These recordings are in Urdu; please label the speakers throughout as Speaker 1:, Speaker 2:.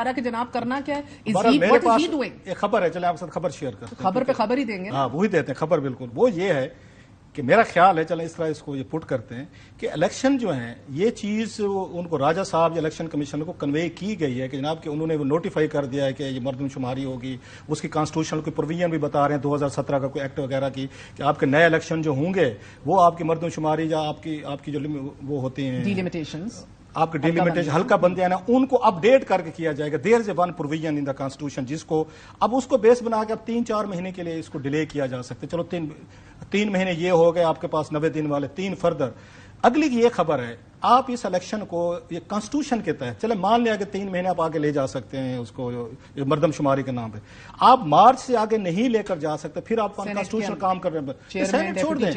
Speaker 1: کہ جناب کرنا کیا ہے؟
Speaker 2: میرے پاس ایک خبر ہے، چلے آپ کے ساتھ خبر شیئر کرتے ہیں.
Speaker 1: خبر پہ خبر ہی دیں گے.
Speaker 2: ہاں وہی دیتے ہیں خبر. بالکل وہ یہ ہے کہ میرا خیال ہے، چلیں اس طرح اس کو یہ پٹ کرتے ہیں کہ الیکشن جو ہیں یہ چیز ان کو راجہ صاحب یا الیکشن کمیشن کو کنوے کی گئی ہے کہ جناب کہ انہوں نے وہ نوٹیفائی کر دیا ہے کہ یہ مردم شماری ہوگی. اس کی کانسٹیٹیوشنل کوئی پروویژن بھی بتا رہے ہیں 2017 کا کوئی ایکٹ وغیرہ کی کہ آپ کے نئے الیکشن جو ہوں گے وہ آپ کی مردم شماری یا آپ کی جو وہ ہوتی ہیں
Speaker 1: ڈیلیمیٹیشنز،
Speaker 2: آپ کے ڈیلیمیٹیشن ہلکا بندیاں نا ان کو اپ ڈیٹ کر کے کیا جائے گا. There is one provision in the constitution جس کو اب اس کو بیس بنا کے اب 3-4 مہینے کے لیے اس کو ڈیلے کیا جا سکتا ہے. چلو 3 مہینے یہ ہو گئے آپ کے پاس 90 دن والے 3 فردر. اگلی یہ خبر ہے آپ اس الیکشن کو یہ کانسٹیٹیوشن کے تحت چلے مان لیا کہ 3 مہینے آپ آگے لے جا سکتے ہیں اس کو مردم شماری کے نام پہ. آپ مارچ سے آگے نہیں لے کر جا سکتے، پھر آپ کانسٹیٹیوشن کام کر رہے ہیں. سینٹ چھوڑ دیں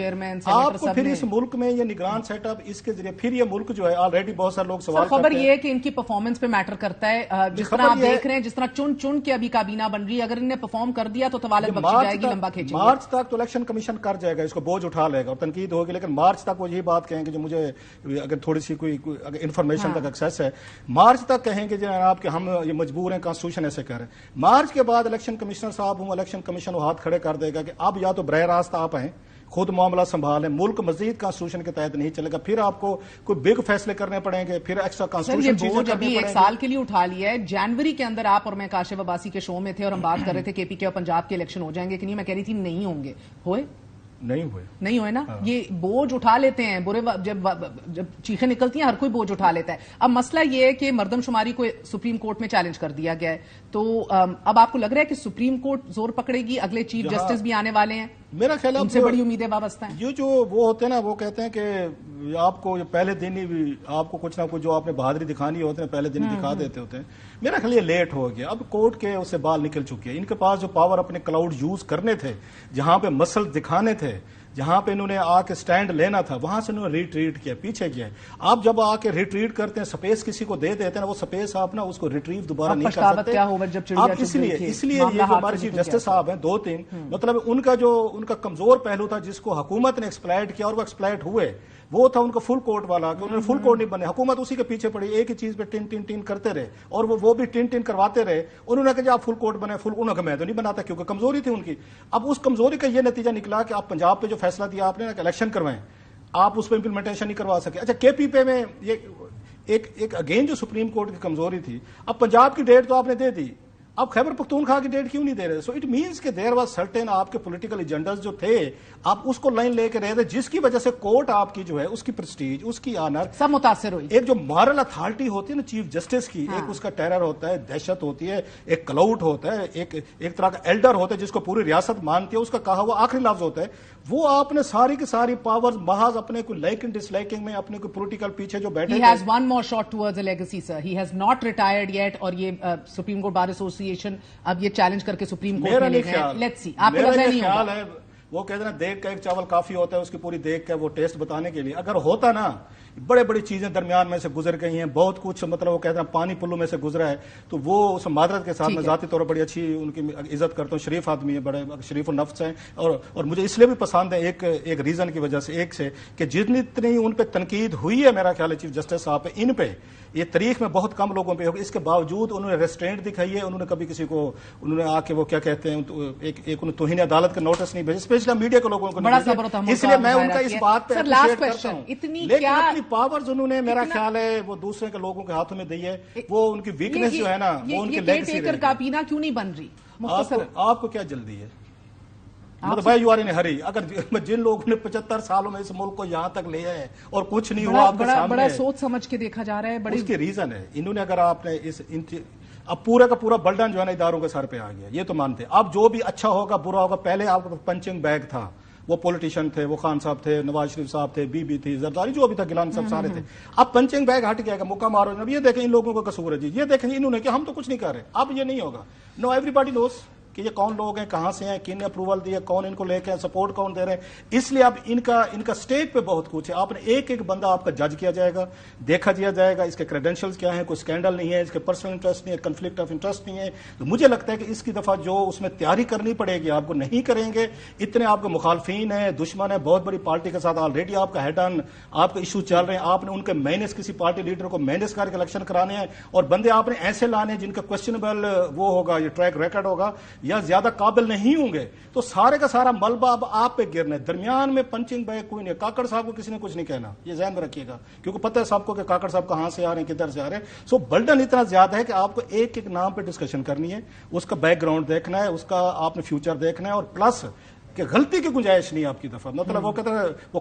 Speaker 2: آپ کو، پھر اس ملک میں یہ نگران سیٹ اپ اس کے ذریعے پھر یہ ملک جو ہے آلریڈی بہت سارے لوگ سوال کرتے ہیں.
Speaker 1: خبر یہ ہے کہ ان کی پرفارمنس پہ میٹر کرتا ہے. جس طرح آپ دیکھ رہے ہیں، جس طرح چن کے ابھی کابینہ بن رہی ہے، اگر انہوں نے پرفارم کر دیا تو طوالت بخشی جائے گی، لمبا کھینچیں گے.
Speaker 2: مارچ تک تو الیکشن کمیشن کر جائے گا، اس کو بوجھ اٹھا لے گا اور تنقید ہوگی، لیکن مارچ تک وہ یہی بات کہیں گے جو مجھے اگر تھوڑی سی کوئی انفارمیشن تک ایکسیس ہے، مارچ تک کہیں گے جناب کہ ہم یہ مجبور ہیں کانسٹیٹیوشن ایسے کر رہے ہیں. مارچ کے بعد الیکشن کمشنر صاحب ہوں، الیکشن کمیشن وہ ہاتھ کھڑے کر دے گا کہ اب یا تو براہ راست آپ ہیں خود معاملہ سنبھالیں، ملک مزید کانسٹیٹیوشن کے تحت نہیں چلے گا، پھر آپ کو کوئی بگ فیصلے کرنے پڑیں گے، پھر ایکسٹرا کانسٹیٹیوشن چیزیں کرنی پڑیں گی.
Speaker 1: ایک سال کے لیے اٹھا لیا ہے. جنوری کے اندر آپ اور میں کاشف عباسی کے شو میں تھے اور ہم بات کر رہے تھے کہ پی کے اور پنجاب کے الیکشن ہو جائیں گے کہ نہیں. میں کہہ رہی تھی نہیں ہوں گے. ہوئے نہیں ہوئے نا. یہ بوجھ اٹھا لیتے ہیں، برے جب چیخیں نکلتی ہیں ہر کوئی بوجھ اٹھا لیتا ہے. اب مسئلہ یہ ہے کہ مردم شماری کو سپریم کورٹ میں چیلنج کر دیا گیا ہے، تو اب آپ کو لگ رہا ہے کہ سپریم کورٹ زور پکڑے گی؟ اگلے چیف جسٹس بھی آنے والے ہیں،
Speaker 2: میرا خیال ہے
Speaker 1: ان سے بڑی امیدیں وابستہ ہیں.
Speaker 2: یہ جو وہ ہوتے ہیں نا، وہ کہتے ہیں کہ آپ کو پہلے دن ہی آپ کو کچھ نہ کچھ جو آپ نے بہادری دکھانی ہوتے ہیں پہلے دن دکھا دیتے ہوتے ہیں. میرا خیال یہ لیٹ ہو گیا. اب کورٹ کے اس سے بال نکل چکے ہیں. ان کے پاس جو پاور اپنے کلاؤڈ یوز کرنے تھے، جہاں پہ مسل دکھانے تھے، جہاں پہ انہوں نے آ کے سٹینڈ لینا تھا، وہاں سے انہوں نے ریٹریٹ کیا، پیچھے کیا. آپ جب آ کے ریٹریٹ کرتے ہیں، سپیس کسی کو دے دیتے ہیں نا، وہ سپیس آپ نا اس کو ریٹریو دوبارہ نہیں کر سکتے. آپ اس لیے یہ جو ہمارے چیف جسٹس صاحب ہیں 2-3 مطلب ان کا کمزور پہلو تھا جس کو حکومت نے ایکسپلائٹ کیا اور وہ ایکسپلائٹ ہوئے، وہ تھا ان کا فل کورٹ والا کہ انہوں نے فل کورٹ نہیں بنے. حکومت اسی کے پیچھے پڑی، ایک ہی چیز پہ ٹن کرتے رہے اور وہ بھی ٹن کرواتے رہے. انہوں نے کہا آپ فل کورٹ بنے، فل انہوں نے میں تو نہیں بناتا کیونکہ کمزوری تھی ان کی. اب اس کمزوری کا یہ نتیجہ نکلا کہ آپ پنجاب پہ جو فیصلہ دیا آپ نے الیکشن کروائیں، آپ اس پہ امپلیمنٹیشن نہیں کروا سکے. اچھا کے پی پہ میں یہ ایک اگین جو سپریم کورٹ کی کمزوری تھی، اب پنجاب کی ڈیٹ تو آپ نے دے دی، اب خیبر پختونخوا کی ڈیٹ کیوں نہیں دے رہے؟ سو اٹ مینس کہ دیر واز سرٹن آپ کے پولیٹیکل ایجنڈاز جو تھے، آپ اس کو لائن لے کے رہے تھے، جس کی وجہ سے کورٹ آپ کی جو ہے اس کی پریسٹیج، اس کی آنر
Speaker 1: سب متاثر ہوئی.
Speaker 2: ایک جو مارل اتھارٹی ہوتی ہے نا چیف جسٹس کی، ایک اس کا ٹیرر ہوتا ہے، دہشت ہوتی ہے، ایک کلاؤٹ ہوتا ہے، ایک طرح کا ایلڈر ہوتا ہے جس کو پوری ریاست مانتی ہے، اس کا کہا ہوا آخری لفظ ہوتا ہے. وہ آپ نے ساری کی ساری پاور محض اپنے کوئی لائکنگ ڈس لائکنگ میں، اپنے کوئی پولیٹیکل پیچھے جو بیٹھے
Speaker 1: He has one more shot towards a legacy, sir. He has not retired yet. اور یہ سپریم کورٹ بار ایسوسی ایشن اب یہ چیلنج کر کے سپریم کورٹ میں لے گئے. Let's see. آپ کو لگتا نہیں ہوگا؟
Speaker 2: وہ کہتے ہیں دیکھ کا ایک چاول کافی ہوتا ہے، اس کی پوری دیکھ کا وہ ٹیسٹ بتانے کے لیے. اگر ہوتا نا، بڑی چیزیں درمیان میں سے گزر گئی ہیں، بہت کچھ مطلب وہ کہتے ہیں پانی پلو میں سے گزرا ہے، تو وہ اس معذرت کے ساتھ میں ذاتی طور پر بڑی اچھی ان کی عزت کرتا ہوں. شریف آدمی ہے، بڑے شریف النفس ہیں، اور مجھے اس لیے بھی پسند ہے ایک ریزن کی وجہ سے، کہ جتنی ان پہ تنقید ہوئی ہے میرا خیال ہے چیف جسٹس صاحب پہ، ان پہ یہ تاریخ میں بہت کم لوگوں پہ ہوگی. اس کے باوجود انہوں نے ریسٹرینٹ دکھائی ہے. انہوں نے کبھی کسی کو انہوں نے آ کے وہ کیا کہتے ہیں ایک توہین عدالت کا نوٹس نہیں بھیجا، اسپیشلی میڈیا کے لوگوں کو نہیں بھیجا. اس لیے میں ان کا اس بات پہ اپریشیٹ کرتا ہوں. لیکن اپنی پاورز انہوں نے میرا خیال ہے وہ دوسرے کے لوگوں کے ہاتھوں میں دی ہے. وہ ان کی ویکنیس جو ہے نا، وہ ان کی لیگسی ہے.
Speaker 1: کابینہ کیوں نہیں بن رہی؟
Speaker 2: آپ کو کیا جلدی ہے؟ مطلب بھائی یو آر ان ہری. اگر جن لوگوں نے 75 سالوں میں اس ملک کو یہاں تک لیا ہے اور کچھ نہیں ہوا، آپ کے سامنے
Speaker 1: بڑا سوچ سمجھ کے دیکھا جا رہا ہے.
Speaker 2: اس کی ریزن ہے انہوں نے، اگر آپ نے اب پورا کا پورا برڈن جو ہے نا اداروں کے سر پہ آ گیا، یہ تو مانتے. اب جو بھی اچھا ہوگا برا ہوگا، پہلے آپ کا پنچنگ بیگ تھا، وہ پولیٹیشین تھے، وہ خان صاحب تھے، نواز شریف صاحب تھے، بی تھی، زرداری جو بھی تھا، گیلانی صاحب سارے تھے. اب پنچنگ بیگ ہٹ گیا کہ موقع مارو. اب یہ دیکھیں ان لوگوں کا قصور ہے جی، یہ دیکھیں انہوں نے کہ ہم تو کچھ نہیں کر رہے. اب یہ نہیں ہوگا. نو ایوری باڈی نوز کہ یہ کون لوگ ہیں, کہاں سے ہیں, کن نے اپروول دی ہے, کون ان کو لے کے سپورٹ کون دے رہے ہیں. اس لیے اب ان کا اسٹیج پہ بہت کچھ ہے. آپ نے ایک بندہ آپ کا جج کیا جائے گا, دیکھا جائے گا اس کے کریڈینشیلز کیا ہیں, کوئی اسکینڈل نہیں ہے, اس کے پرسنل انٹرسٹ نہیں ہے, کنفلکٹ آف انٹرسٹ نہیں ہے. تو مجھے لگتا ہے کہ اس کی دفعہ جو اس میں تیاری کرنی پڑے گی, آپ کو نہیں کریں گے, اتنے آپ کے مخالفین ہیں, دشمن ہیں, بہت بڑی پارٹی کے ساتھ آلریڈی آپ کا ہیڈ آن آپ کے ایشو چل رہے ہیں, آپ نے ان کے مینیج کسی پارٹی لیڈر کو مینیج کر کے الیکشن کرانے ہیں, اور بندے آپ نے ایسے لانے جن کا کوشچنبل وہ ہوگا, یہ ٹریک ریکارڈ ہوگا یا زیادہ قابل نہیں ہوں گے, تو سارے کا سارا ملبہ اب آپ پہ گرنا ہے. درمیان میں پنچنگ بیگ کوئی نہیں. کاکڑ صاحب کو کسی نے کچھ نہیں کہنا, یہ ذہن میں رکھیے گا, کیونکہ پتہ ہے سب کو کہ کاکڑ صاحب کہاں سے آ رہے ہیں, کدھر سے آ رہے ہیں. سو برڈن اتنا زیادہ ہے کہ آپ کو ایک نام پہ ڈسکشن کرنی ہے, اس کا بیک گراؤنڈ دیکھنا ہے, اس کا آپ نے فیوچر دیکھنا ہے, اور پلس کہ غلطی کی گنجائش نہیں ہے آپ کی دفعہ. مطلب وہ کہتے ہیں